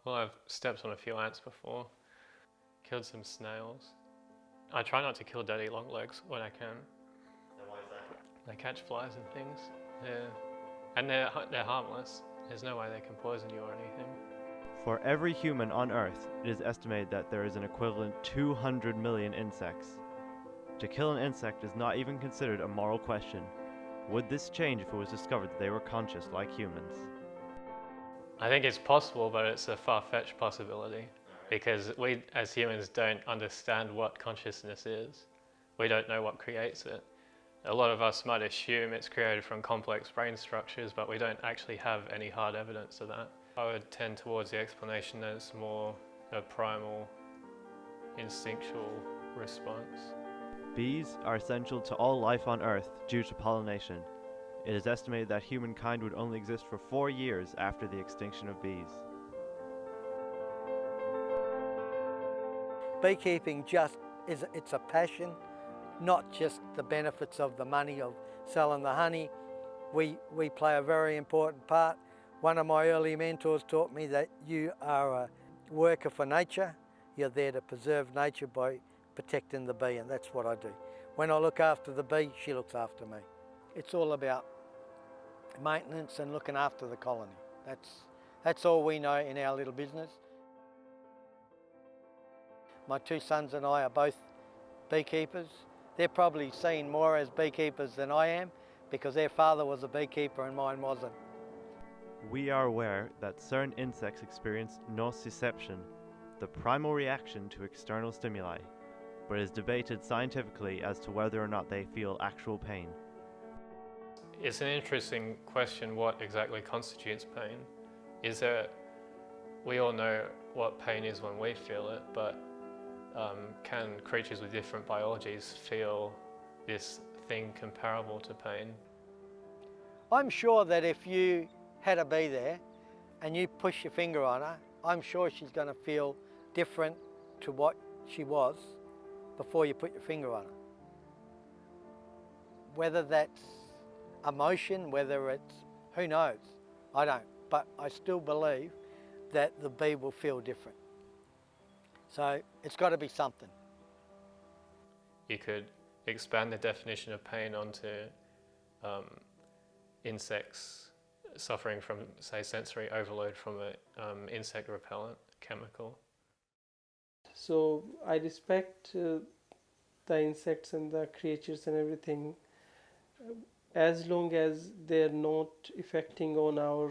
Well, I've stepped on a few ants before, killed some snails. I try not to kill dirty longlegs when I can. And why is that? They catch flies and things. And they're harmless. There's no way they can poison you or anything. For every human on Earth, it is estimated that there is an equivalent 200 million insects. To kill an insect is not even considered a moral question. Would this change if it was discovered that they were conscious like humans? I think it's possible, but it's a far-fetched possibility because we as humans don't understand what consciousness is. We don't know what creates it. A lot of us might assume it's created from complex brain structures, but we don't actually have any hard evidence of that. I would tend towards the explanation that it's more a primal, instinctual response. Bees are essential to all life on Earth due to pollination. It is estimated that humankind would only exist for 4 years after the extinction of bees. Beekeeping it's a passion, not just the benefits of the money of selling the honey. We play a very important part. One of my early mentors taught me that you are a worker for nature. You're there to preserve nature by protecting the bee, and that's what I do. When I look after the bee, she looks after me. It's all about maintenance and looking after the colony. That's all we know in our little business. My 2 sons and I are both beekeepers. They're probably seen more as beekeepers than I am because their father was a beekeeper and mine wasn't. We are aware that certain insects experience nociception, the primal reaction to external stimuli, but it is debated scientifically as to whether or not they feel actual pain. It's an interesting question, what exactly constitutes pain. We all know what pain is when we feel it, but can creatures with different biologies feel this thing comparable to pain? I'm sure that if you had a bee there and you push your finger on her, I'm sure she's going to feel different to what she was before you put your finger on her. Whether that's emotion, whether it's, who knows, I don't, but I still believe that the bee will feel different. So it's got to be something. You could expand the definition of pain onto insects suffering from, say, sensory overload from an insect repellent chemical. So I respect the insects and the creatures and everything as long as they're not affecting on our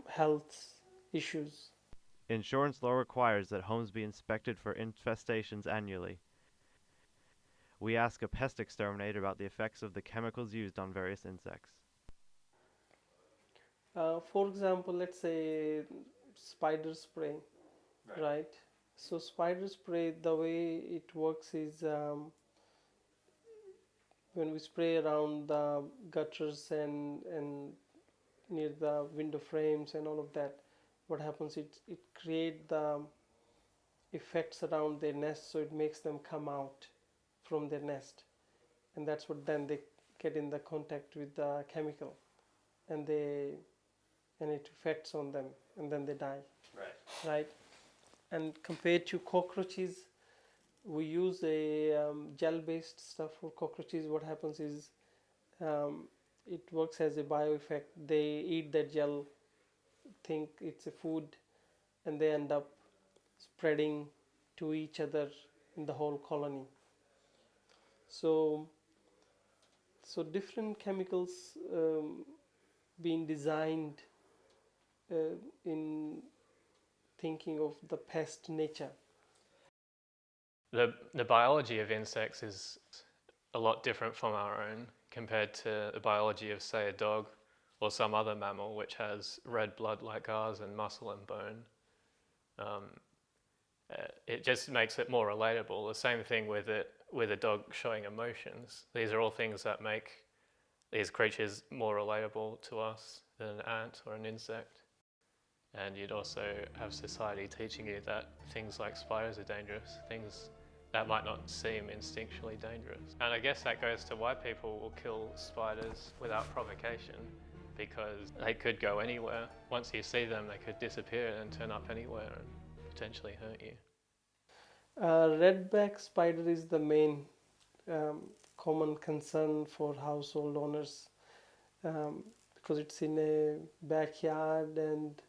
health issues. Insurance law requires that homes be inspected for infestations annually. We ask a pest exterminator about the effects of the chemicals used on various insects. For example, let's say spider spray, right? So spider spray, the way it works is when we spray around the gutters and near the window frames and all of that, what happens, it creates the effects around their nest, so it makes them come out from their nest, and that's what then they get in the contact with the chemical, and it affects on them, and then they die. Right. And compared to cockroaches, we use a gel-based stuff for cockroaches. What happens is it works as a bioeffect. They eat that gel, think it's a food, and they end up spreading to each other in the whole colony. So different chemicals being designed in thinking of the pest nature. The biology of insects is a lot different from our own compared to the biology of, say, a dog or some other mammal which has red blood like ours and muscle and bone. It just makes it more relatable. The same thing with a dog showing emotions. These are all things that make these creatures more relatable to us than an ant or an insect. And you'd also have society teaching you that things like spiders are dangerous, things that might not seem instinctually dangerous. And I guess that goes to why people will kill spiders without provocation. because they could go anywhere. Once you see them, they could disappear and turn up anywhere and potentially hurt you. Redback spider is the main common concern for household owners, because it's in a backyard, and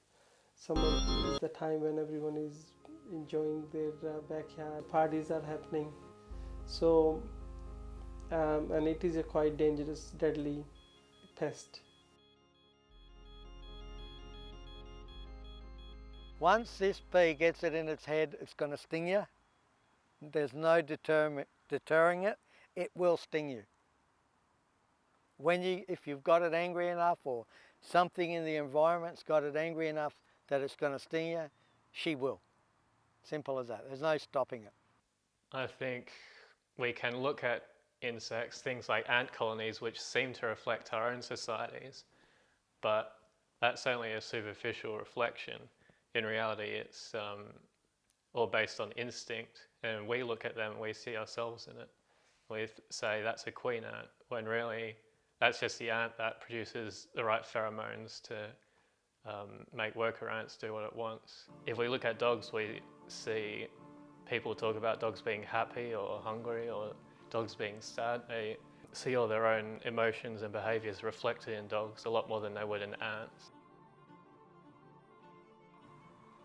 summer is the time when everyone is enjoying their backyard. Parties are happening, so and it is a quite dangerous, deadly pest. Once this bee gets it in its head, it's going to sting you. There's no deterring it. It will sting you. If you've got it angry enough, or something in the environment's got it angry enough that it's going to sting you, she will. Simple as that. There's no stopping it. I think we can look at insects, things like ant colonies, which seem to reflect our own societies, but that's only a superficial reflection. In reality, it's all based on instinct, and we look at them and we see ourselves in it. We say that's a queen ant, when really that's just the ant that produces the right pheromones to make worker ants do what it wants. If we look at dogs, we see people talk about dogs being happy or hungry, or dogs being sad. They see all their own emotions and behaviours reflected in dogs a lot more than they would in ants.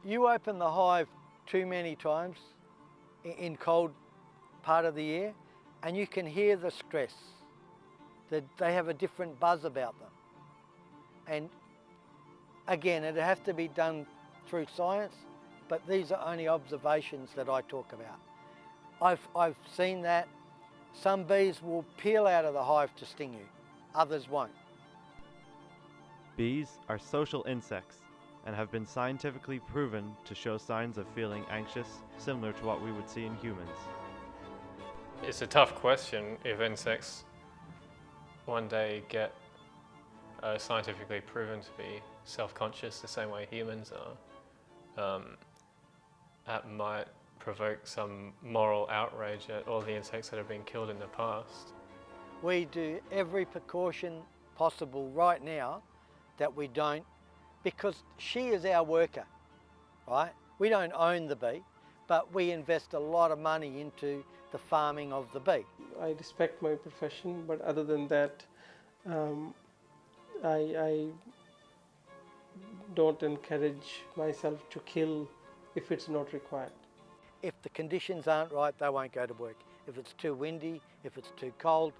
You open the hive too many times in cold part of the year, and you can hear the stress. They have a different buzz about them. And again, it'd have to be done through science, but these are only observations that I talk about. I've seen that some bees will peel out of the hive to sting you, others won't. Bees are social insects and have been scientifically proven to show signs of feeling anxious, similar to what we would see in humans. It's a tough question if insects one day get scientifically proven to be self-conscious the same way humans are. That might provoke some moral outrage at all the insects that have been killed in the past. We do every precaution possible right now that we don't, because she is our worker, right? We don't own the bee, but we invest a lot of money into the farming of the bee. I respect my profession, but other than that, I don't encourage myself to kill if it's not required. If the conditions aren't right, they won't go to work. If it's too windy, if it's too cold.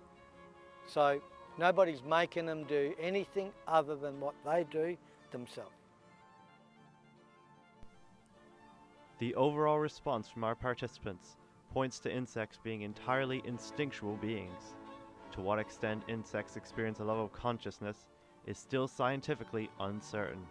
So nobody's making them do anything other than what they do themselves. The overall response from our participants points to insects being entirely instinctual beings. To what extent insects experience a level of consciousness is still scientifically uncertain.